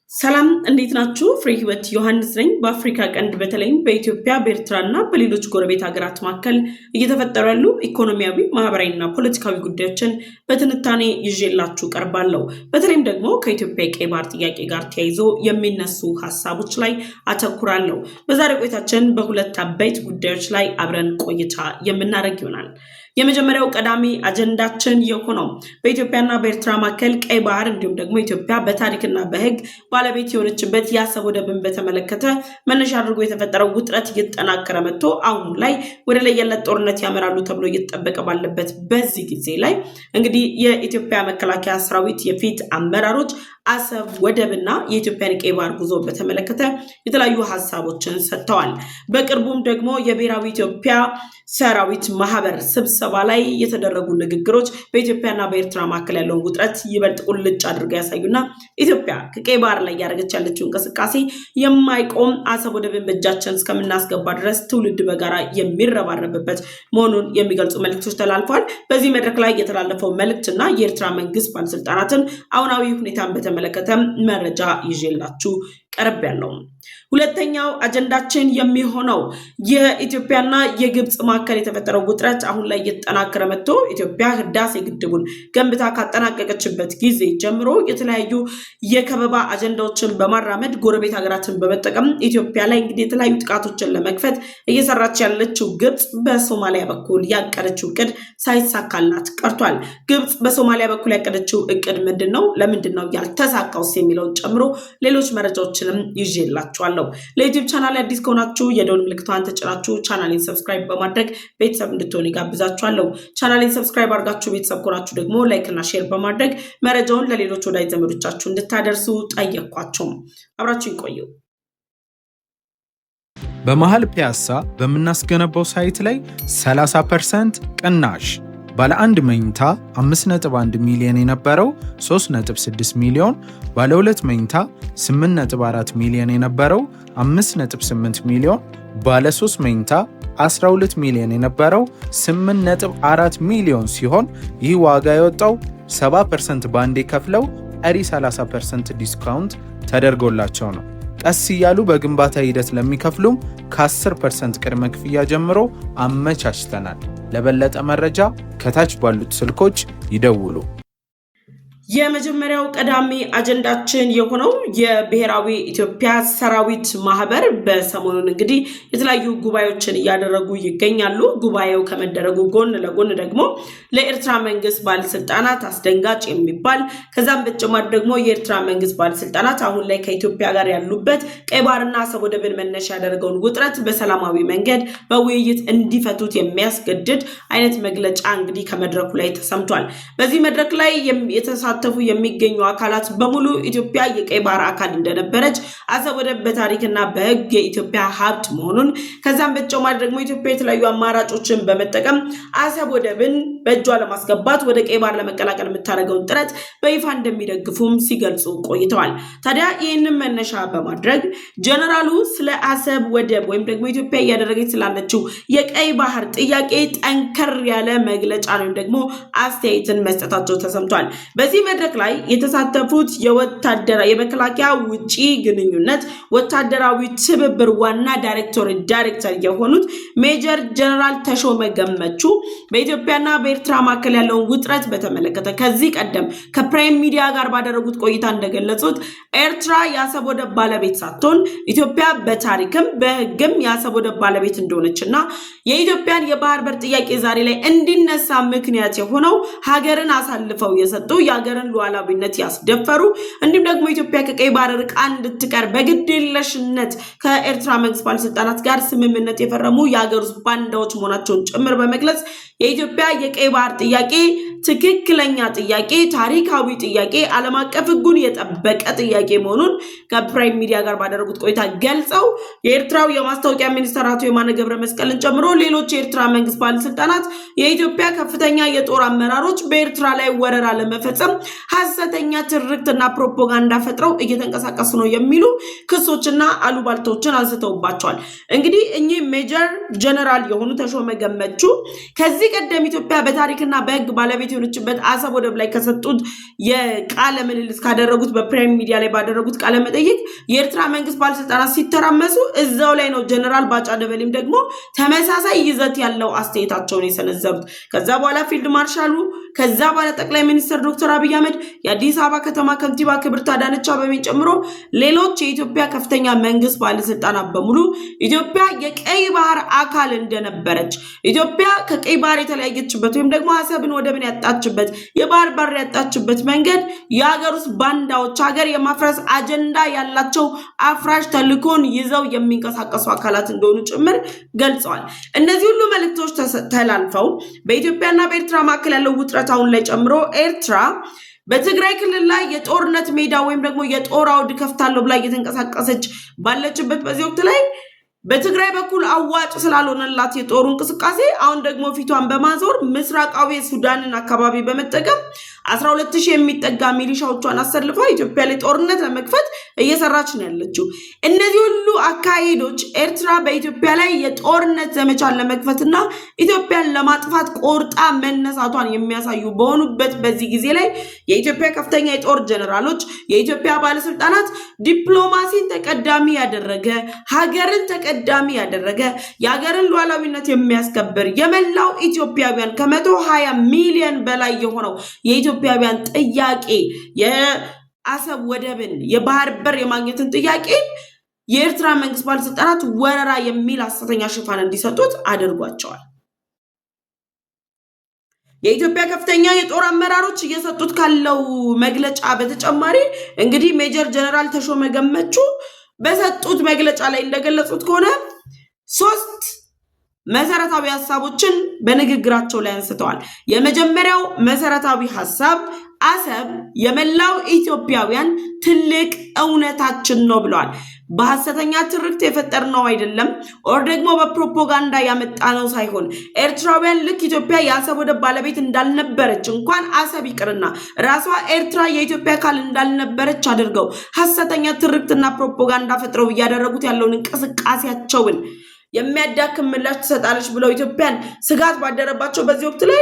ሰላም እንዴት ናችሁ? ፍሬ ህይወት ዮሐንስ ነኝ። በአፍሪካ ቀንድ በተለይም በኢትዮጵያ በኤርትራና በሌሎች ጎረቤት ሀገራት መካከል እየተፈጠሩ ያሉ ኢኮኖሚያዊ፣ ማህበራዊና ፖለቲካዊ ጉዳዮችን በትንታኔ ይዤላችሁ ቀርባለሁ። በተለይም ደግሞ ከኢትዮጵያ የቀይ ባህር ጥያቄ ጋር ተያይዞ የሚነሱ ሀሳቦች ላይ አተኩራለሁ። በዛሬ ቆይታችን በሁለት አበይት ጉዳዮች ላይ አብረን ቆይታ የምናደርግ ይሆናል። የመጀመሪያው ቀዳሚ አጀንዳችን የሆነው በኢትዮጵያና በኤርትራ መካከል ቀይ ባህር እንዲሁም ደግሞ ኢትዮጵያ በታሪክና በህግ ባለቤት የሆነችበት የአሰብ ወደብን በተመለከተ መነሻ አድርጎ የተፈጠረው ውጥረት እየተጠናከረ መጥቶ አሁን ላይ ወደ ለየለት ጦርነት ያመራሉ ተብሎ እየተጠበቀ ባለበት በዚህ ጊዜ ላይ እንግዲህ የኢትዮጵያ መከላከያ ሰራዊት የፊት አመራሮች አሰብ ወደብና የኢትዮጵያን ቀይ ባህር ጉዞ በተመለከተ የተለያዩ ሀሳቦችን ሰጥተዋል። በቅርቡም ደግሞ የብሔራዊ ኢትዮጵያ ሰራዊት ማህበር ስብሰባ ላይ የተደረጉ ንግግሮች በኢትዮጵያና በኤርትራ መካከል ያለውን ውጥረት ይበልጥ ቁልጭ አድርገው ያሳዩና ኢትዮጵያ ከቀይ ባህር ላይ ያደረገች ያለችው እንቅስቃሴ የማይቆም አሰብ ወደብን በእጃችን እስከምናስገባ ድረስ ትውልድ በጋራ የሚረባረብበት መሆኑን የሚገልጹ መልእክቶች ተላልፈዋል። በዚህ መድረክ ላይ የተላለፈው መልእክትና የኤርትራ መንግስት ባለስልጣናትን አሁናዊ ሁኔታን በተመለከተ መረጃ ይዤላችሁ ቀርብ ያለው። ሁለተኛው አጀንዳችን የሚሆነው የኢትዮጵያና የግብጽ መካከል የተፈጠረው ውጥረት አሁን ላይ እየተጠናከረ መጥቶ ኢትዮጵያ ህዳሴ ግድቡን ገንብታ ካጠናቀቀችበት ጊዜ ጀምሮ የተለያዩ የከበባ አጀንዳዎችን በማራመድ ጎረቤት ሀገራትን በመጠቀም ኢትዮጵያ ላይ እንግዲህ የተለያዩ ጥቃቶችን ለመክፈት እየሰራች ያለችው ግብጽ በሶማሊያ በኩል ያቀደችው እቅድ ሳይሳካላት ቀርቷል። ግብጽ በሶማሊያ በኩል ያቀደችው እቅድ ምንድነው? ለምንድነው ያልተሳካውስ የሚለውን ጨምሮ ሌሎች መረጃዎችንም ይዤላችኋለሁ። ለዩቲዩብ ቻናል አዲስ ከሆናችሁ የደወል ምልክቷን ተጭናችሁ ቻናሌን ሰብስክራይብ በማድረግ ቤተሰብ እንድትሆኑ ጋብዛችኋለሁ። ቻናሌን ሰብስክራይብ አድርጋችሁ ቤተሰብ ከሆናችሁ ደግሞ ላይክ እና ሼር በማድረግ መረጃውን ለሌሎች ወዳጅ ዘመዶቻችሁ እንድታደርሱ ጠየቅኳችሁ። አብራችሁ ይቆዩ። በመሃል ፒያሳ በምናስገነባው ሳይት ላይ 30% ቅናሽ ባለ 1 መኝታ 5.1 ሚሊዮን የነበረው 3.6 ሚሊዮን፣ ባለ 2 መኝታ 8.4 ሚሊዮን የነበረው 5.8 ሚሊዮን፣ ባለ 3 መኝታ 12 ሚሊዮን የነበረው 8.4 ሚሊዮን ሲሆን ይህ ዋጋ የወጣው 70% ባንዴ ከፍለው ቀሪ 30% ዲስካውንት ተደርጎላቸው ነው። ቀስ እያሉ በግንባታ ሂደት ለሚከፍሉም ከ10% ቅድመ ክፍያ ጀምሮ አመቻችተናል። ለበለጠ መረጃ ከታች ባሉት ስልኮች ይደውሉ። የመጀመሪያው ቀዳሚ አጀንዳችን የሆነው የብሔራዊ ኢትዮጵያ ሰራዊት ማህበር በሰሞኑን እንግዲህ የተለያዩ ጉባኤዎችን እያደረጉ ይገኛሉ። ጉባኤው ከመደረጉ ጎን ለጎን ደግሞ ለኤርትራ መንግስት ባለስልጣናት አስደንጋጭ የሚባል ከዛም በተጨማሪ ደግሞ የኤርትራ መንግስት ባለስልጣናት አሁን ላይ ከኢትዮጵያ ጋር ያሉበት ቀይ ባህርና አሰብ ወደብን መነሻ ያደረገውን ውጥረት በሰላማዊ መንገድ በውይይት እንዲፈቱት የሚያስገድድ አይነት መግለጫ እንግዲህ ከመድረኩ ላይ ተሰምቷል። በዚህ መድረክ ላይ የተሳተፉ የሚገኙ አካላት በሙሉ ኢትዮጵያ የቀይ ባህር አካል እንደነበረች፣ አሰብ ወደብ በታሪክና በህግ የኢትዮጵያ ሀብት መሆኑን ከዛም በተጨማሪ ደግሞ ኢትዮጵያ የተለያዩ አማራጮችን በመጠቀም አሰብ ወደብን በእጇ ለማስገባት ወደ ቀይ ባህር ለመቀላቀል የምታደርገውን ጥረት በይፋ እንደሚደግፉም ሲገልጹ ቆይተዋል። ታዲያ ይህንን መነሻ በማድረግ ጀነራሉ ስለ አሰብ ወደብ ወይም ደግሞ ኢትዮጵያ እያደረገች ስላለችው የቀይ ባህር ጥያቄ ጠንከር ያለ መግለጫ ወይም ደግሞ አስተያየትን መስጠታቸው ተሰምቷል። በዚህ መድረክ ላይ የተሳተፉት የመከላከያ ውጪ ግንኙነት ወታደራዊ ትብብር ዋና ዳይሬክተር የሆኑት ሜጀር ጀነራል ተሾመ ገመቹ በኢትዮጵያና በኤርትራ መካከል ያለውን ውጥረት በተመለከተ ከዚህ ቀደም ከፕራይም ሚዲያ ጋር ባደረጉት ቆይታ እንደገለጹት ኤርትራ የአሰብ ወደብ ባለቤት ሳትሆን ኢትዮጵያ በታሪክም በህግም የአሰብ ወደብ ባለቤት እንደሆነችና የኢትዮጵያን የባህር በር ጥያቄ ዛሬ ላይ እንዲነሳ ምክንያት የሆነው ሀገርን አሳልፈው የሰጡ የሀገርን ሉዓላዊነት ያስደፈሩ እንዲሁም ደግሞ ኢትዮጵያ ከቀይ ባህር ርቃ እንድትቀር በግዴለሽነት ከኤርትራ መንግስት ባለስልጣናት ጋር ስምምነት የፈረሙ የሀገር ውስጥ ባንዳዎች መሆናቸውን ጭምር በመግለጽ የኢትዮጵያ የቀይ ባህር ጥያቄ ትክክለኛ ጥያቄ፣ ታሪካዊ ጥያቄ፣ ዓለም አቀፍ ህጉን የጠበቀ ጥያቄ መሆኑን ከፕራይም ሚዲያ ጋር ባደረጉት ቆይታ ገልጸው የኤርትራው የማስታወቂያ ሚኒስትር አቶ የማነ ገብረ መስቀልን ጨምሮ ሌሎች የኤርትራ መንግስት ባለስልጣናት የኢትዮጵያ ከፍተኛ የጦር አመራሮች በኤርትራ ላይ ወረራ ለመፈጸም ሐሰተኛ ትርክትና ፕሮፓጋንዳ ፈጥረው እየተንቀሳቀሱ ነው የሚሉ ክሶችና አሉባልቶችን አንስተውባቸዋል። እንግዲህ እኚህ ሜጀር ጀነራል የሆኑ ተሾመ ገመቹ ከዚህ ከዚህ ቀደም ኢትዮጵያ በታሪክና በህግ ባለቤት የሆነችበት አሰብ ወደብ ላይ ከሰጡት የቃለ ምልልስ ካደረጉት በፕራይም ሚዲያ ላይ ባደረጉት ቃለ መጠይቅ የኤርትራ መንግስት ባለስልጣናት ሲተራመሱ እዛው ላይ ነው ጀነራል ባጫ ደበሌም ደግሞ ተመሳሳይ ይዘት ያለው አስተያየታቸውን የሰነዘሩት። ከዛ በኋላ ፊልድ ማርሻሉ ከዛ በኋላ ጠቅላይ ሚኒስትር ዶክተር አብይ አህመድ የአዲስ አበባ ከተማ ከንቲባ ክብርት አዳነች አቤቤን ጨምሮ ሌሎች የኢትዮጵያ ከፍተኛ መንግስት ባለስልጣናት በሙሉ ኢትዮጵያ የቀይ ባህር አካል እንደነበረች ኢትዮጵያ ከቀይ ባህር የተለያየችበት ወይም ደግሞ አሰብን ወደብን ያጣችበት የባህር በር ያጣችበት መንገድ የሀገር ውስጥ ባንዳዎች ሀገር የማፍረስ አጀንዳ ያላቸው አፍራሽ ተልኮን ይዘው የሚንቀሳቀሱ አካላት እንደሆኑ ጭምር ገልጸዋል። እነዚህ ሁሉ መልእክቶች ተላልፈው በኢትዮጵያና በኤርትራ መካከል ያለው ውጥረት አሁን ላይ ጨምሮ ኤርትራ በትግራይ ክልል ላይ የጦርነት ሜዳ ወይም ደግሞ የጦር አውድ ከፍታለሁ ብላ እየተንቀሳቀሰች ባለችበት በዚህ ወቅት ላይ በትግራይ በኩል አዋጭ ስላልሆነላት የጦሩ እንቅስቃሴ አሁን ደግሞ ፊቷን በማዞር ምስራቃዊ ሱዳንን አካባቢ በመጠቀም 12000 የሚጠጋ ሚሊሻዎቿን አሰልፋ ኢትዮጵያ ላይ ጦርነት ለመክፈት እየሰራች ነው ያለችው። እነዚህ ሁሉ አካሄዶች ኤርትራ በኢትዮጵያ ላይ የጦርነት ዘመቻን ለመክፈትና ኢትዮጵያን ለማጥፋት ቆርጣ መነሳቷን የሚያሳዩ በሆኑበት በዚህ ጊዜ ላይ የኢትዮጵያ ከፍተኛ የጦር ጀነራሎች የኢትዮጵያ ባለስልጣናት ዲፕሎማሲን ተቀዳሚ ያደረገ ሀገርን ተቀዳሚ ያደረገ የሀገርን ሉዓላዊነት የሚያስከብር የመላው ኢትዮጵያውያን ከ120 ሚሊዮን በላይ የሆነው የኢትዮጵያውያን ጥያቄ የአሰብ ወደብን የባህር በር የማግኘትን ጥያቄ የኤርትራ መንግስት ባለስልጣናት ወረራ የሚል ሐሰተኛ ሽፋን እንዲሰጡት አድርጓቸዋል። የኢትዮጵያ ከፍተኛ የጦር አመራሮች እየሰጡት ካለው መግለጫ በተጨማሪ እንግዲህ ሜጀር ጀነራል ተሾመ ገመቹ በሰጡት መግለጫ ላይ እንደገለጹት ከሆነ 3 መሰረታዊ ሐሳቦችን በንግግራቸው ላይ አንስተዋል። የመጀመሪያው መሰረታዊ ሐሳብ አሰብ የመላው ኢትዮጵያውያን ትልቅ እውነታችን ነው ብለዋል። በሐሰተኛ ትርክት የፈጠርነው አይደለም ኦር ደግሞ በፕሮፓጋንዳ ያመጣነው ሳይሆን ኤርትራውያን ልክ ኢትዮጵያ የአሰብ ወደብ ባለቤት እንዳልነበረች እንኳን አሰብ ይቅርና ራሷ ኤርትራ የኢትዮጵያ አካል እንዳልነበረች አድርገው ሐሰተኛ ትርክትና ፕሮፓጋንዳ ፈጥረው እያደረጉት ያለውን እንቅስቃሴያቸውን የሚያዳክም ምላሽ ትሰጣለች ብለው ኢትዮጵያን ስጋት ባደረባቸው በዚህ ወቅት ላይ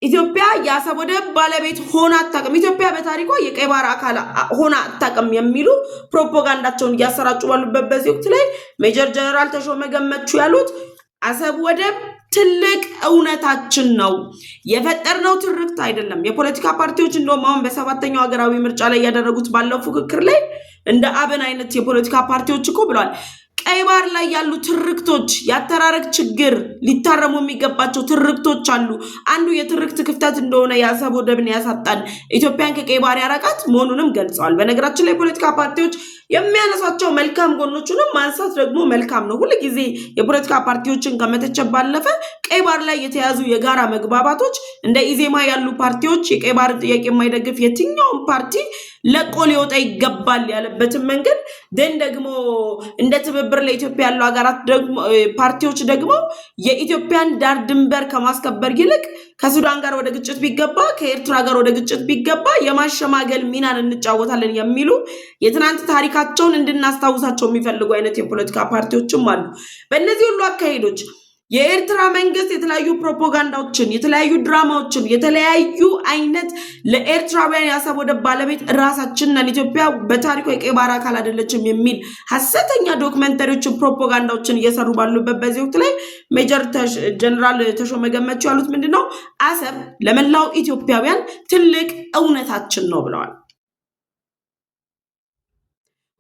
ኢትዮጵያ የአሰብ ወደብ ባለቤት ሆና አታውቅም፣ ኢትዮጵያ በታሪኳ የቀይ ባህር አካል ሆና አታውቅም የሚሉ ፕሮፓጋንዳቸውን እያሰራጩ ባሉበት በዚህ ወቅት ላይ ሜጀር ጀነራል ተሾመ ገመቹ ያሉት አሰብ ወደብ ትልቅ እውነታችን ነው፣ የፈጠርነው ትርክት አይደለም። የፖለቲካ ፓርቲዎች እንደውም አሁን በ7ኛው ሀገራዊ ምርጫ ላይ ያደረጉት ባለው ፉክክር ላይ እንደ አብን አይነት የፖለቲካ ፓርቲዎች እኮ ብለዋል ቀይ ባህር ላይ ያሉ ትርክቶች ያተራረክ ችግር ሊታረሙ የሚገባቸው ትርክቶች አሉ። አንዱ የትርክት ክፍተት እንደሆነ የአሰብ ወደብን ያሳጣን ኢትዮጵያን ከቀይ ባህር ያራቃት መሆኑንም ገልጸዋል። በነገራችን ላይ የፖለቲካ ፓርቲዎች የሚያነሳቸው መልካም ጎኖቹንም ማንሳት ደግሞ መልካም ነው። ሁሉ ጊዜ የፖለቲካ ፓርቲዎችን ከመተቸት ባለፈ ቀይ ባህር ላይ የተያዙ የጋራ መግባባቶች እንደ ኢዜማ ያሉ ፓርቲዎች የቀይ ባህር ጥያቄ የማይደግፍ የትኛውን ፓርቲ ለቆ ሊወጣ ይገባል ያለበትን መንገድ ደን ደግሞ እንደ ትብብር ለኢትዮጵያ ያሉ ሀገራት ደግሞ ፓርቲዎች ደግሞ የኢትዮጵያን ዳር ድንበር ከማስከበር ይልቅ ከሱዳን ጋር ወደ ግጭት ቢገባ ከኤርትራ ጋር ወደ ግጭት ቢገባ የማሸማገል ሚናን እንጫወታለን የሚሉ የትናንት ታሪካቸውን እንድናስታውሳቸው የሚፈልጉ አይነት የፖለቲካ ፓርቲዎችም አሉ። በእነዚህ ሁሉ አካሄዶች የኤርትራ መንግስት የተለያዩ ፕሮፓጋንዳዎችን የተለያዩ ድራማዎችን የተለያዩ አይነት ለኤርትራውያን የአሰብ ወደብ ባለቤት ራሳችንን ኢትዮጵያ በታሪኳ የቀይ ባህር አካል አይደለችም የሚል ሐሰተኛ ዶክመንተሪዎችን ፕሮፓጋንዳዎችን እየሰሩ ባሉበት በዚህ ወቅት ላይ ሜጀር ጀነራል ተሾመ ገመቹ ያሉት ምንድነው? አሰብ ለመላው ኢትዮጵያውያን ትልቅ እውነታችን ነው ብለዋል።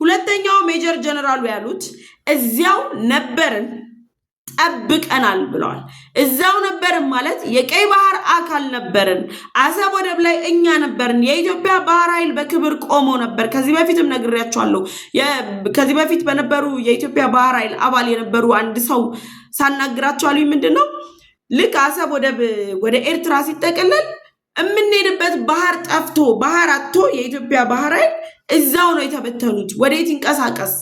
ሁለተኛው ሜጀር ጀነራሉ ያሉት እዚያው ነበርን ጠብቀናል ብለዋል። እዛው ነበርን ማለት የቀይ ባህር አካል ነበርን። አሰብ ወደብ ላይ እኛ ነበርን። የኢትዮጵያ ባህር ኃይል በክብር ቆሞ ነበር። ከዚህ በፊትም ነግሬያቸዋለሁ። ከዚህ በፊት በነበሩ የኢትዮጵያ ባህር ኃይል አባል የነበሩ አንድ ሰው ሳናግራቸዋለሁ። ምንድነው ልክ አሰብ ወደብ ወደ ኤርትራ ሲጠቀለል የምንሄድበት ባህር ጠፍቶ ባህር አጥቶ የኢትዮጵያ ባህር ኃይል እዛው ነው የተበተኑት። ወዴት ይንቀሳቀስ?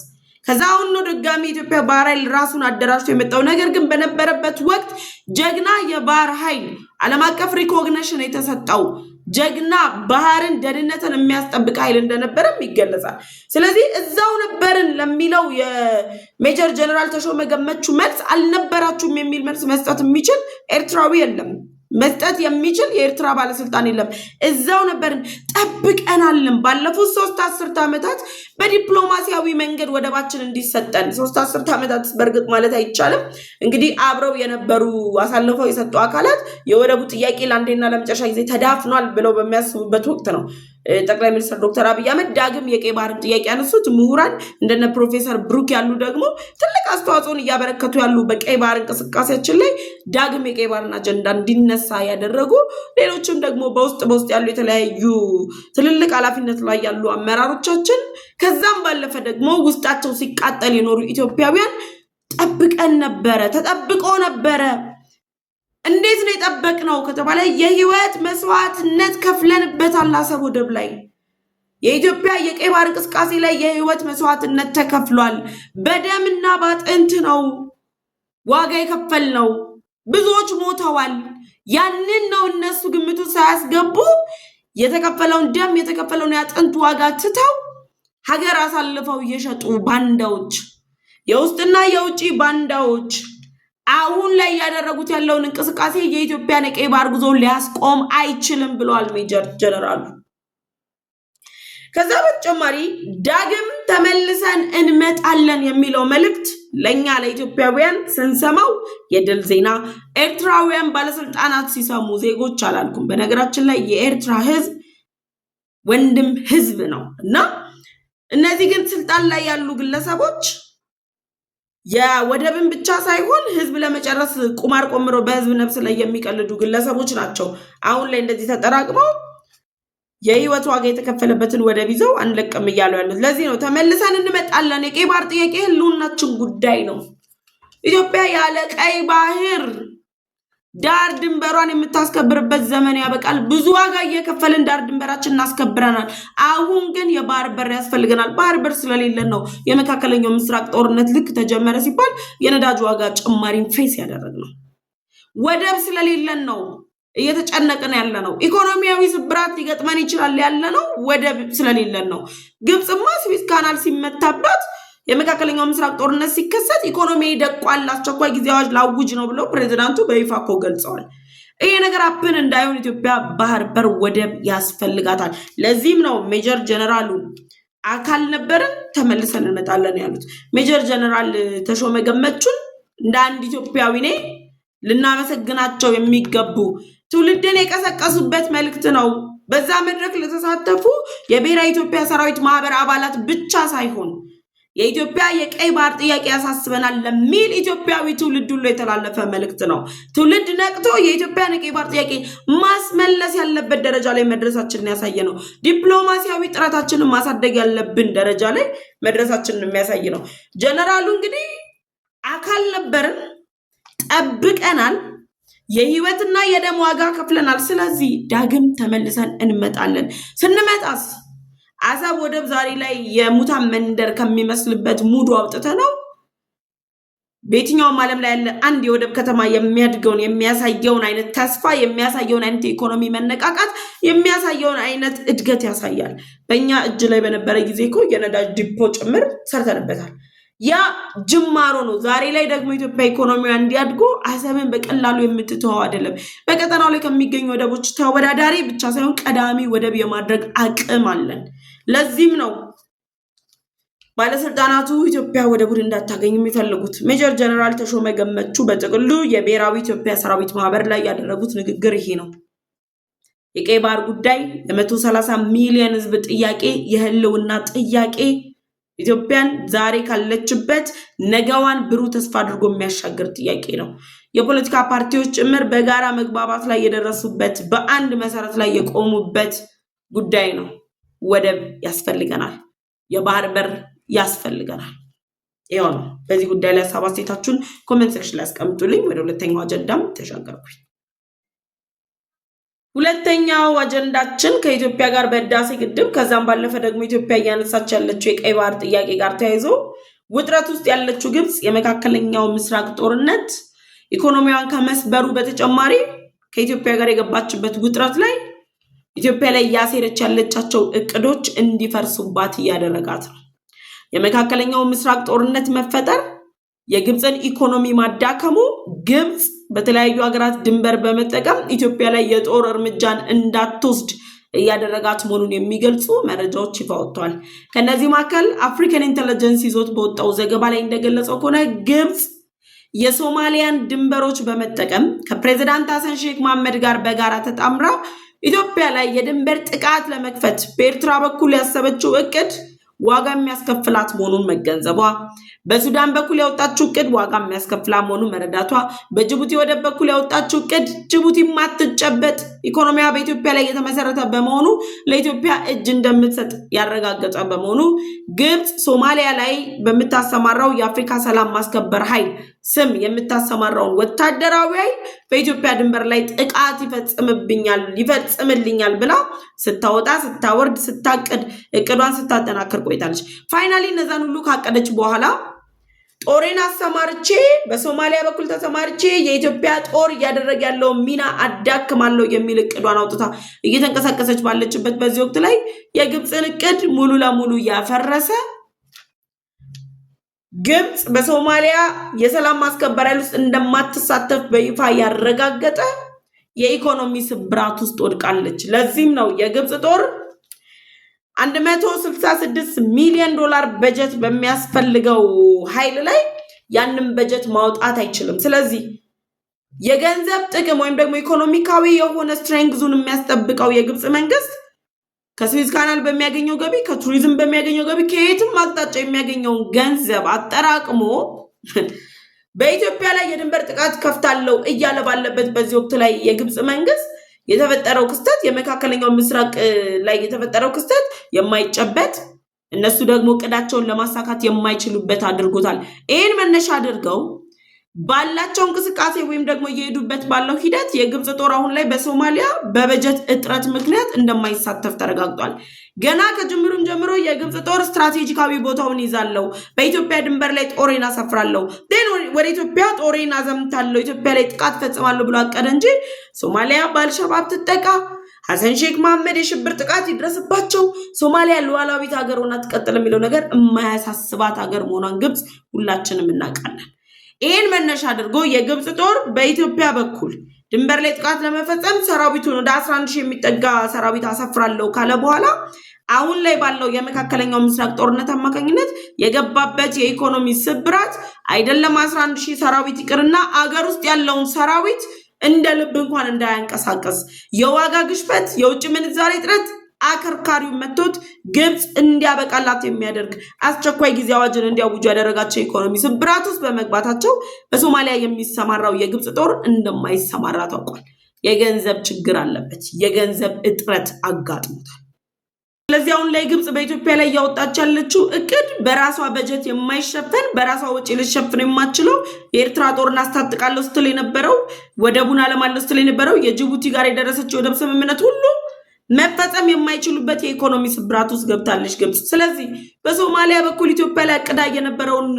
ከዛ አሁን ነው ድጋሚ ኢትዮጵያ ባህር ኃይል ራሱን አደራጅቶ የመጣው። ነገር ግን በነበረበት ወቅት ጀግና የባህር ኃይል ዓለም አቀፍ ሪኮግኒሽን የተሰጠው ጀግና ባህርን ደህንነትን የሚያስጠብቅ ኃይል እንደነበረም ይገለጻል። ስለዚህ እዛው ነበርን ለሚለው የሜጀር ጀነራል ተሾመ ገመቹ መልስ አልነበራችሁም የሚል መልስ መስጠት የሚችል ኤርትራዊ የለም። መስጠት የሚችል የኤርትራ ባለስልጣን የለም። እዛው ነበርን ጠብቀናልም። ባለፉት 3 አስርት ዓመታት በዲፕሎማሲያዊ መንገድ ወደባችን እንዲሰጠን 3 አስርት ዓመታት በርግጥ ማለት አይቻልም። እንግዲህ አብረው የነበሩ አሳልፈው የሰጡ አካላት የወደቡ ጥያቄ ለአንዴና ለመጨረሻ ጊዜ ተዳፍኗል ብለው በሚያስቡበት ወቅት ነው ጠቅላይ ሚኒስትር ዶክተር አብይ አህመድ ዳግም የቀይ ባህርን ጥያቄ ያነሱት። ምሁራን እንደነ ፕሮፌሰር ብሩክ ያሉ ደግሞ ትልቅ አስተዋጽኦን እያበረከቱ ያሉ በቀይ ባህር እንቅስቃሴያችን ላይ ዳግም የቀይ ባህርን አጀንዳ እንዲነሳ ያደረጉ፣ ሌሎችም ደግሞ በውስጥ ያሉ የተለያዩ ትልልቅ ኃላፊነት ላይ ያሉ አመራሮቻችን፣ ከዛም ባለፈ ደግሞ ውስጣቸው ሲቃጠል የኖሩ ኢትዮጵያውያን ጠብቀን ነበረ፣ ተጠብቆ ነበረ። እንዴት ነው የጠበቅነው ከተባለ የህይወት መስዋዕትነት ከፍለንበታል። አሰብ ወደብ ላይ የኢትዮጵያ የቀይ ባህር እንቅስቃሴ ላይ የህይወት መስዋዕትነት ተከፍሏል። በደምና ባጥንት ነው ዋጋ የከፈልነው። ብዙዎች ሞተዋል። ያንን ነው እነሱ ግምቱ ሳያስገቡ የተከፈለውን ደም የተከፈለውን ያጥንት ዋጋ ትተው ሀገር አሳልፈው እየሸጡ ባንዳዎች፣ የውስጥና የውጭ ባንዳዎች አሁን ላይ ያደረጉት ያለውን እንቅስቃሴ የኢትዮጵያን የቀይ ባህር ጉዞ ሊያስቆም አይችልም ብለዋል ሜጀር ጀነራሉ። ከዛ በተጨማሪ ዳግም ተመልሰን እንመጣለን የሚለው መልእክት ለኛ ለኢትዮጵያውያን ስንሰማው የድል ዜና፣ ኤርትራውያን ባለስልጣናት ሲሰሙ ዜጎች አላልኩም። በነገራችን ላይ የኤርትራ ህዝብ ወንድም ህዝብ ነው እና እነዚህ ግን ስልጣን ላይ ያሉ ግለሰቦች የወደብን ብቻ ሳይሆን ህዝብ ለመጨረስ ቁማር ቆምሮ በህዝብ ነፍስ ላይ የሚቀልዱ ግለሰቦች ናቸው አሁን ላይ እንደዚህ ተጠራቅመው የህይወት ዋጋ የተከፈለበትን ወደብ ይዘው አንለቅም እያሉ ያሉት። ለዚህ ነው ተመልሰን እንመጣለን። የቀይ ባህር ጥያቄ ህልውናችን ጉዳይ ነው። ኢትዮጵያ ያለ ቀይ ባህር ዳር ድንበሯን የምታስከብርበት ዘመን ያበቃል። ብዙ ዋጋ እየከፈልን ዳር ድንበራችን እናስከብረናል። አሁን ግን የባህር በር ያስፈልገናል። ባህር በር ስለሌለን ነው የመካከለኛው ምስራቅ ጦርነት ልክ ተጀመረ ሲባል የነዳጅ ዋጋ ጭማሪን ፌስ ያደረግነው። ወደብ ስለሌለን ነው እየተጨነቅን ያለ ነው። ኢኮኖሚያዊ ስብራት ሊገጥመን ይችላል ያለ ነው ወደብ ስለሌለን ነው። ግብፅማ ስዊዝ ካናል ሲመታባት የመካከለኛው ምስራቅ ጦርነት ሲከሰት ኢኮኖሚ ደቋል፣ አስቸኳይ ጊዜ አዋጅ ላውጅ ነው ብለው ፕሬዚዳንቱ በይፋ እኮ ገልጸዋል። ይሄ ነገር አፕን እንዳይሆን ኢትዮጵያ ባህር በር ወደብ ያስፈልጋታል። ለዚህም ነው ሜጀር ጀነራሉ አካል ነበርን ተመልሰን እንመጣለን ያሉት። ሜጀር ጀነራል ተሾመ ገመቹን እንደ አንድ ኢትዮጵያዊ ነኝ ልናመሰግናቸው የሚገቡ ትውልድን የቀሰቀሱበት መልእክት ነው። በዛ መድረክ ለተሳተፉ የብሔራዊ ኢትዮጵያ ሰራዊት ማህበር አባላት ብቻ ሳይሆን የኢትዮጵያ የቀይ ባህር ጥያቄ ያሳስበናል ለሚል ኢትዮጵያዊ ትውልድ ሁሉ የተላለፈ መልእክት ነው። ትውልድ ነቅቶ የኢትዮጵያን የቀይ ባህር ጥያቄ ማስመለስ ያለበት ደረጃ ላይ መድረሳችንን ያሳየ ነው። ዲፕሎማሲያዊ ጥረታችንን ማሳደግ ያለብን ደረጃ ላይ መድረሳችንን የሚያሳይ ነው። ጀነራሉ እንግዲህ አካል ነበርን፣ ጠብቀናል፣ የህይወትና የደም ዋጋ ከፍለናል። ስለዚህ ዳግም ተመልሰን እንመጣለን። ስንመጣስ አሰብ ወደብ ዛሬ ላይ የሙታን መንደር ከሚመስልበት ሙዱ አውጥተ ነው በየትኛውም ዓለም ላይ ያለ አንድ የወደብ ከተማ የሚያድገውን የሚያሳየውን አይነት ተስፋ የሚያሳየውን አይነት የኢኮኖሚ መነቃቃት የሚያሳየውን አይነት እድገት ያሳያል። በእኛ እጅ ላይ በነበረ ጊዜ እኮ የነዳጅ ዲፖ ጭምር ሰርተንበታል። ያ ጅማሮ ነው። ዛሬ ላይ ደግሞ ኢትዮጵያ ኢኮኖሚዋ እንዲያድጎ አሰብን በቀላሉ የምትተው አይደለም። በቀጠናው ላይ ከሚገኙ ወደቦች ተወዳዳሪ ብቻ ሳይሆን ቀዳሚ ወደብ የማድረግ አቅም አለን። ለዚህም ነው ባለስልጣናቱ ኢትዮጵያ ወደቡን እንዳታገኝ የሚፈልጉት። ሜጀር ጀነራል ተሾመ ገመቹ በጥቅሉ የብሔራዊ ኢትዮጵያ ሰራዊት ማህበር ላይ ያደረጉት ንግግር ይሄ ነው። የቀይ ባህር ጉዳይ የ130 ሚሊዮን ህዝብ ጥያቄ፣ የህልውና ጥያቄ፣ ኢትዮጵያን ዛሬ ካለችበት ነገዋን ብሩህ ተስፋ አድርጎ የሚያሻገር ጥያቄ ነው። የፖለቲካ ፓርቲዎች ጭምር በጋራ መግባባት ላይ የደረሱበት በአንድ መሰረት ላይ የቆሙበት ጉዳይ ነው። ወደብ ያስፈልገናል፣ የባህር በር ያስፈልገናል። ይሄው ነው። በዚህ ጉዳይ ላይ ሀሳብ አስተያየታችሁን ኮሜንት ሴክሽን ላይ አስቀምጡልኝ። ወደ ሁለተኛው አጀንዳም ተሻገርኩኝ። ሁለተኛው አጀንዳችን ከኢትዮጵያ ጋር በህዳሴ ግድብ ከዛም ባለፈ ደግሞ ኢትዮጵያ እያነሳች ያለችው የቀይ ባህር ጥያቄ ጋር ተያይዞ ውጥረት ውስጥ ያለችው ግብፅ የመካከለኛው ምስራቅ ጦርነት ኢኮኖሚዋን ከመስበሩ በተጨማሪ ከኢትዮጵያ ጋር የገባችበት ውጥረት ላይ ኢትዮጵያ ላይ ያሴረች ያለቻቸው እቅዶች እንዲፈርሱባት እያደረጋት ነው። የመካከለኛው ምስራቅ ጦርነት መፈጠር፣ የግብፅን ኢኮኖሚ ማዳከሙ፣ ግብፅ በተለያዩ ሀገራት ድንበር በመጠቀም ኢትዮጵያ ላይ የጦር እርምጃን እንዳትወስድ እያደረጋት መሆኑን የሚገልጹ መረጃዎች ይፋ ወጥተዋል። ከነዚህ መካከል አፍሪካን ኢንተለጀንስ ይዞት በወጣው ዘገባ ላይ እንደገለጸው ከሆነ ግብፅ የሶማሊያን ድንበሮች በመጠቀም ከፕሬዝዳንት ሐሰን ሼክ መሐመድ ጋር በጋራ ተጣምራ ኢትዮጵያ ላይ የድንበር ጥቃት ለመክፈት በኤርትራ በኩል ያሰበችው እቅድ ዋጋ የሚያስከፍላት መሆኑን መገንዘቧ፣ በሱዳን በኩል ያወጣችው እቅድ ዋጋ የሚያስከፍላት መሆኑን መረዳቷ፣ በጅቡቲ ወደብ በኩል ያወጣችው እቅድ ጅቡቲ ማትጨበጥ ኢኮኖሚያ በኢትዮጵያ ላይ የተመሰረተ በመሆኑ ለኢትዮጵያ እጅ እንደምትሰጥ ያረጋገጠ በመሆኑ ግብፅ ሶማሊያ ላይ በምታሰማራው የአፍሪካ ሰላም ማስከበር ኃይል ስም የምታሰማራውን ወታደራዊ ኃይል በኢትዮጵያ ድንበር ላይ ጥቃት ይፈጽምልኛል ብላ ስታወጣ ስታወርድ ስታቅድ እቅዷን ስታጠናክር ቆይታለች። ፋይናሊ እነዛን ሁሉ ካቀደች በኋላ ጦሬን አሰማርቼ በሶማሊያ በኩል ተሰማርቼ የኢትዮጵያ ጦር እያደረገ ያለው ሚና አዳክማለሁ የሚል እቅዷን አውጥታ እየተንቀሳቀሰች ባለችበት በዚህ ወቅት ላይ የግብፅን እቅድ ሙሉ ለሙሉ ያፈረሰ ግብፅ በሶማሊያ የሰላም ማስከበር ኃይል ውስጥ እንደማትሳተፍ በይፋ ያረጋገጠ የኢኮኖሚ ስብራት ውስጥ ወድቃለች። ለዚህም ነው የግብፅ ጦር $166 ሚሊዮን በጀት በሚያስፈልገው ኃይል ላይ ያንን በጀት ማውጣት አይችልም። ስለዚህ የገንዘብ ጥቅም ወይም ደግሞ ኢኮኖሚካዊ የሆነ ስትሬንግዙን የሚያስጠብቀው የግብፅ መንግስት ከስዊዝ ካናል በሚያገኘው ገቢ፣ ከቱሪዝም በሚያገኘው ገቢ፣ ከየትም አቅጣጫ የሚያገኘውን ገንዘብ አጠራቅሞ በኢትዮጵያ ላይ የድንበር ጥቃት ከፍታለው እያለ ባለበት በዚህ ወቅት ላይ የግብፅ መንግስት የተፈጠረው ክስተት የመካከለኛው ምስራቅ ላይ የተፈጠረው ክስተት የማይጨበት እነሱ ደግሞ እቅዳቸውን ለማሳካት የማይችሉበት አድርጎታል። ይሄን መነሻ አድርገው ባላቸው እንቅስቃሴ ወይም ደግሞ እየሄዱበት ባለው ሂደት የግብፅ ጦር አሁን ላይ በሶማሊያ በበጀት እጥረት ምክንያት እንደማይሳተፍ ተረጋግጧል። ገና ከጅምሩም ጀምሮ የግብፅ ጦር ስትራቴጂካዊ ቦታውን ይዛለው፣ በኢትዮጵያ ድንበር ላይ ጦሬን አሰፍራለሁ፣ ወደ ኢትዮጵያ ጦሬን አዘምታለሁ፣ ኢትዮጵያ ላይ ጥቃት ፈጽማለሁ ብሎ አቀደ እንጂ ሶማሊያ በአልሸባብ ትጠቃ፣ ሐሰን ሼክ መሐመድ የሽብር ጥቃት ይድረስባቸው፣ ሶማሊያ ሉዓላዊት ሀገር ሆና ትቀጥል የሚለው ነገር የማያሳስባት ሀገር መሆኗን ግብፅ ሁላችንም እናውቃለን። ይህን መነሻ አድርጎ የግብፅ ጦር በኢትዮጵያ በኩል ድንበር ላይ ጥቃት ለመፈጸም ሰራዊቱን ወደ 11,000 የሚጠጋ ሰራዊት አሰፍራለሁ ካለ በኋላ አሁን ላይ ባለው የመካከለኛው ምስራቅ ጦርነት አማካኝነት የገባበት የኢኮኖሚ ስብራት አይደለም 11,000 ሰራዊት ይቅርና አገር ውስጥ ያለውን ሰራዊት እንደ ልብ እንኳን እንዳያንቀሳቀስ የዋጋ ግሽበት፣ የውጭ ምንዛሬ እጥረት አከርካሪው መጥቶት ግብፅ እንዲያበቃላት የሚያደርግ አስቸኳይ ጊዜ አዋጅን እንዲያውጁ ያደረጋቸው ኢኮኖሚ ስብራት ውስጥ በመግባታቸው በሶማሊያ የሚሰማራው የግብፅ ጦር እንደማይሰማራ ታውቋል። የገንዘብ ችግር አለበት፣ የገንዘብ እጥረት አጋጥሞታል። ስለዚህ አሁን ላይ ግብፅ በኢትዮጵያ ላይ ያወጣች ያለችው እቅድ በራሷ በጀት የማይሸፈን በራሷ ወጪ ልትሸፍን የማትችለው የኤርትራ ጦርን አስታጥቃለሁ ስትል የነበረው ወደቡን አለማለሁ ስትል የነበረው የጅቡቲ ጋር የደረሰችው ወደብ ስምምነት ሁሉ መፈጸም የማይችሉበት የኢኮኖሚ ስብራት ውስጥ ገብታለች ግብፅ። ስለዚህ በሶማሊያ በኩል ኢትዮጵያ ላይ አቅዳ የነበረውን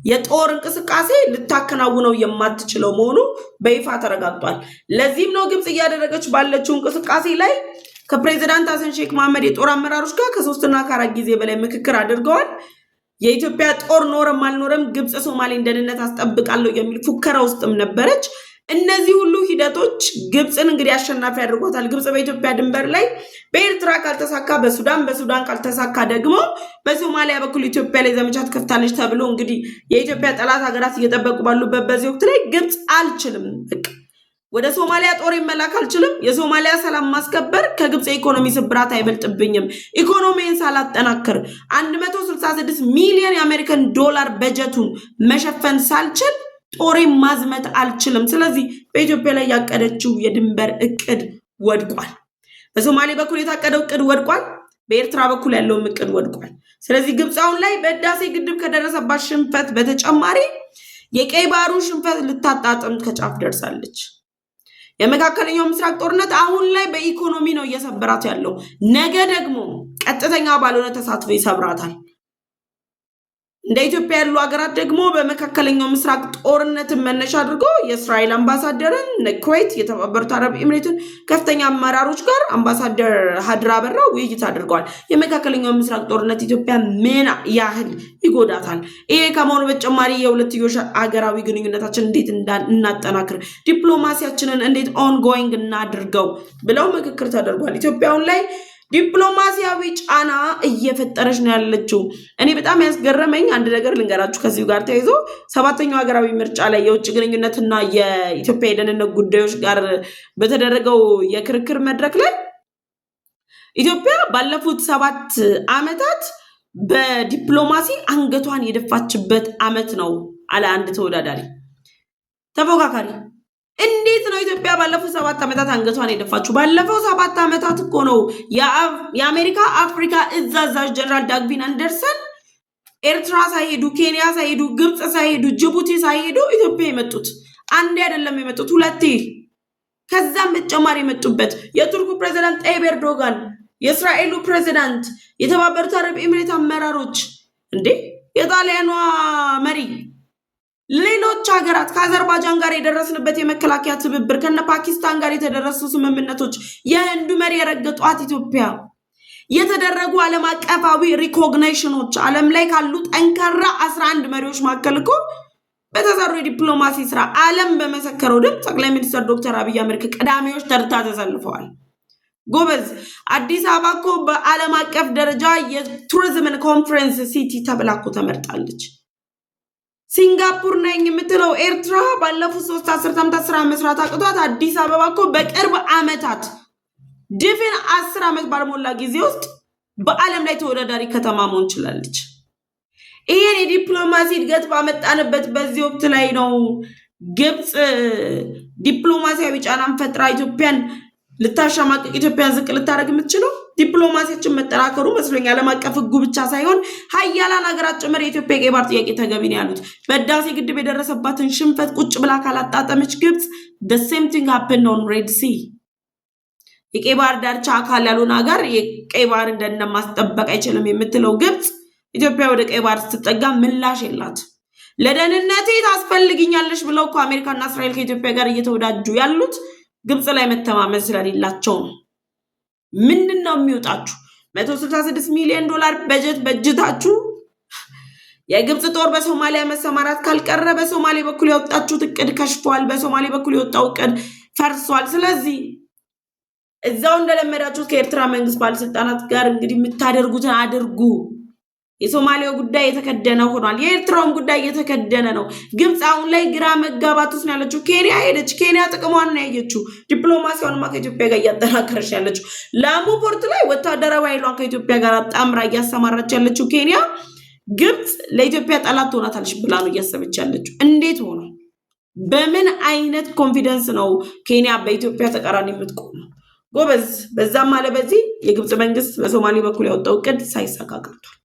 የጦር እንቅስቃሴ ልታከናውነው የማትችለው መሆኑ በይፋ ተረጋግጧል። ለዚህም ነው ግብፅ እያደረገች ባለችው እንቅስቃሴ ላይ ከፕሬዝዳንት ሐሰን ሼክ መሐመድ የጦር አመራሮች ጋር ከ3 እና ከ4 ጊዜ በላይ ምክክር አድርገዋል። የኢትዮጵያ ጦር ኖረም አልኖረም ግብፅ ሶማሌን ደህንነት አስጠብቃለሁ የሚል ፉከራ ውስጥም ነበረች። እነዚህ ሁሉ ሂደቶች ግብፅን እንግዲህ አሸናፊ አድርጓታል። ግብፅ በኢትዮጵያ ድንበር ላይ በኤርትራ ካልተሳካ በሱዳን ካልተሳካ ደግሞ በሶማሊያ በኩል ኢትዮጵያ ላይ ዘመቻ ትከፍታለች ተብሎ እንግዲህ የኢትዮጵያ ጠላት ሀገራት እየጠበቁ ባሉበት በዚህ ወቅት ላይ ግብፅ አልችልም፣ በቃ ወደ ሶማሊያ ጦር መላክ አልችልም፣ የሶማሊያ ሰላም ማስከበር ከግብፅ የኢኮኖሚ ስብራት አይበልጥብኝም፣ ኢኮኖሚን ሳላጠናክር 166 ሚሊዮን የአሜሪካን ዶላር በጀቱን መሸፈን ሳልችል ጦሬን ማዝመት አልችልም። ስለዚህ በኢትዮጵያ ላይ ያቀደችው የድንበር እቅድ ወድቋል። በሶማሌ በኩል የታቀደው እቅድ ወድቋል። በኤርትራ በኩል ያለው እቅድ ወድቋል። ስለዚህ ግብፅ አሁን ላይ በህዳሴ ግድብ ከደረሰባት ሽንፈት በተጨማሪ የቀይ ባህሩ ሽንፈት ልታጣጥም ከጫፍ ደርሳለች። የመካከለኛው ምስራቅ ጦርነት አሁን ላይ በኢኮኖሚ ነው እየሰበራት ያለው። ነገ ደግሞ ቀጥተኛ ባልሆነ ተሳትፎ ይሰብራታል። እንደ ኢትዮጵያ ያሉ ሀገራት ደግሞ በመካከለኛው ምስራቅ ጦርነትን መነሻ አድርጎ የእስራኤል አምባሳደርን ኩዌት፣ የተባበሩት አረብ ኤምሬትን ከፍተኛ አመራሮች ጋር አምባሳደር ሀድራ አበራ ውይይት አድርገዋል። የመካከለኛው ምስራቅ ጦርነት ኢትዮጵያ ምን ያህል ይጎዳታል? ይሄ ከመሆኑ በተጨማሪ የሁለትዮሽ ሀገራዊ ግንኙነታችን እንዴት እናጠናክር፣ ዲፕሎማሲያችንን እንዴት ኦንጎይንግ እናድርገው ብለው ምክክር ተደርጓል። ኢትዮጵያውን ላይ ዲፕሎማሲያዊ ጫና እየፈጠረች ነው ያለችው። እኔ በጣም ያስገረመኝ አንድ ነገር ልንገራችሁ። ከዚሁ ጋር ተያይዞ 7ኛው ሀገራዊ ምርጫ ላይ የውጭ ግንኙነትና የኢትዮጵያ የደህንነት ጉዳዮች ጋር በተደረገው የክርክር መድረክ ላይ ኢትዮጵያ ባለፉት 7 ዓመታት በዲፕሎማሲ አንገቷን የደፋችበት ዓመት ነው አለ አንድ ተፎካካሪ። እንዴት ነው ኢትዮጵያ ባለፉት 7 ዓመታት አንገቷን የደፋችሁ? ባለፈው 7 ዓመታት እኮ ነው የአሜሪካ አፍሪካ እዝ አዛዥ ጀነራል ዳግቪን አንደርሰን ኤርትራ ሳይሄዱ፣ ኬንያ ሳይሄዱ፣ ግብፅ ሳይሄዱ፣ ጅቡቲ ሳይሄዱ ኢትዮጵያ የመጡት። አንዴ አይደለም የመጡት 2። ከዛም በተጨማሪ የመጡበት የቱርኩ ፕሬዝዳንት ጣይብ ኤርዶጋን፣ የእስራኤሉ ፕሬዝዳንት፣ የተባበሩት አረብ ኤምሬት አመራሮች፣ እንዴ የጣሊያኗ መሪ፣ ሌሎች ሀገራት ከአዘርባይጃን ጋር የደረስንበት የመከላከያ ትብብር፣ ከነ ፓኪስታን ጋር የተደረሱ ስምምነቶች፣ የህንዱ መሪ የረገጧት ኢትዮጵያ፣ የተደረጉ ዓለም አቀፋዊ ሪኮግኒሽኖች፣ ዓለም ላይ ካሉ ጠንካራ 11 መሪዎች መካከል እኮ በተሰሩ የዲፕሎማሲ ስራ ዓለም በመሰከረው ድምፅ ጠቅላይ ሚኒስትር ዶክተር አብይ አህመድ ቀዳሚዎች ተርታ ተሰልፈዋል። ጎበዝ፣ አዲስ አበባ እኮ በዓለም አቀፍ ደረጃ የቱሪዝምን ኮንፈረንስ ሲቲ ተብላ እኮ ተመርጣለች። ሲንጋፖር ነኝ የምትለው ኤርትራ ባለፉት 3 10 ዓመታት ስራ መስራት አቅቷት አዲስ አበባ እኮ በቅርብ ዓመታት ድፍን 10 ዓመት ባልሞላ ጊዜ ውስጥ በዓለም ላይ ተወዳዳሪ ከተማ መሆን ችላለች። ይሄን የዲፕሎማሲ እድገት ባመጣንበት በዚህ ወቅት ላይ ነው ግብፅ ዲፕሎማሲያዊ ጫናን ፈጥራ ኢትዮጵያን ልታሻማቅቅ፣ ኢትዮጵያን ዝቅ ልታደርግ የምትችለው። ዲፕሎማሲያችን መጠናከሩ መስሎኛል። ዓለም አቀፍ ሕጉ ብቻ ሳይሆን ሀያላን ሀገራት ጭምር የኢትዮጵያ የቀይ ባህር ጥያቄ ተገቢ ነው ያሉት። በህዳሴ ግድብ የደረሰባትን ሽንፈት ቁጭ ብላ ካላጣጠመች ግብፅ the same thing happened on Red Sea። የቀይ ባህር ዳርቻ አካል ያልሆነ ሀገር የቀይ ባህር ደህንነት ማስጠበቅ አይችልም የምትለው ግብፅ ኢትዮጵያ ወደ ቀይ ባህር ስትጠጋ ምላሽ የላት። ለደህንነቴ ታስፈልግኛለሽ ብለው እኮ አሜሪካና እስራኤል ከኢትዮጵያ ጋር እየተወዳጁ ያሉት ግብፅ ላይ መተማመን ስለሌላቸው ነው። ምንድነው የሚወጣችሁ? $166 ሚሊዮን በጀት በጅታችሁ የግብፅ ጦር በሶማሊያ መሰማራት ካልቀረ በሶማሌ በኩል ያወጣችሁት እቅድ ከሽፏል። በሶማሌ በኩል የወጣው እቅድ ፈርሷል። ስለዚህ እዛው እንደለመዳችሁት ከኤርትራ መንግስት ባለስልጣናት ጋር እንግዲህ የምታደርጉትን አድርጉ። የሶማሊያው ጉዳይ የተከደነ ሆኗል። የኤርትራውም ጉዳይ የተከደነ ነው። ግብፅ አሁን ላይ ግራ መጋባት ውስጥ ነው ያለችው። ኬንያ ሄደች። ኬንያ ጥቅሟን ነው ያየችው። ዲፕሎማሲያውንማ ከኢትዮጵያ ጋር እያጠናከረች ያለችው። ላሙ ፖርት ላይ ወታደራዊ ኃይሏን ከኢትዮጵያ ጋር አጣምራ እያሰማራች ያለችው ኬንያ ግብፅ ለኢትዮጵያ ጠላት ትሆናታለች ብላ ነው እያሰበች ያለችው። እንዴት ሆኖ በምን አይነት ኮንፊደንስ ነው ኬንያ በኢትዮጵያ ተቃራኒ የምትቆመው? ጎበዝ፣ በዛም አለ በዚህ የግብፅ መንግስት በሶማሌ በኩል ያወጣው እቅድ ሳይሳካ ቀርቷል።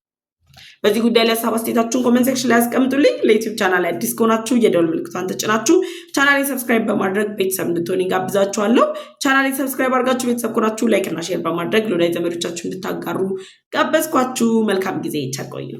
በዚህ ጉዳይ ላይ ሀሳብ አስተያየታችሁን ኮሜንት ሴክሽን ላይ አስቀምጡልኝ። ለዩቲዩብ ቻናል አዲስ ከሆናችሁ የደወል ምልክቷን ተጭናችሁ ቻናሌን ሰብስክራይብ በማድረግ ቤተሰብ እንድትሆኑ ጋብዛችኋለሁ። ቻናሌን ሰብስክራይብ አድርጋችሁ ቤተሰብ ከሆናችሁ ላይክ እና ሼር በማድረግ ለወዳጅ ዘመዶቻችሁ እንድታጋሩ ጋበዝኳችሁ። መልካም ጊዜ። ቸር ቆዩ።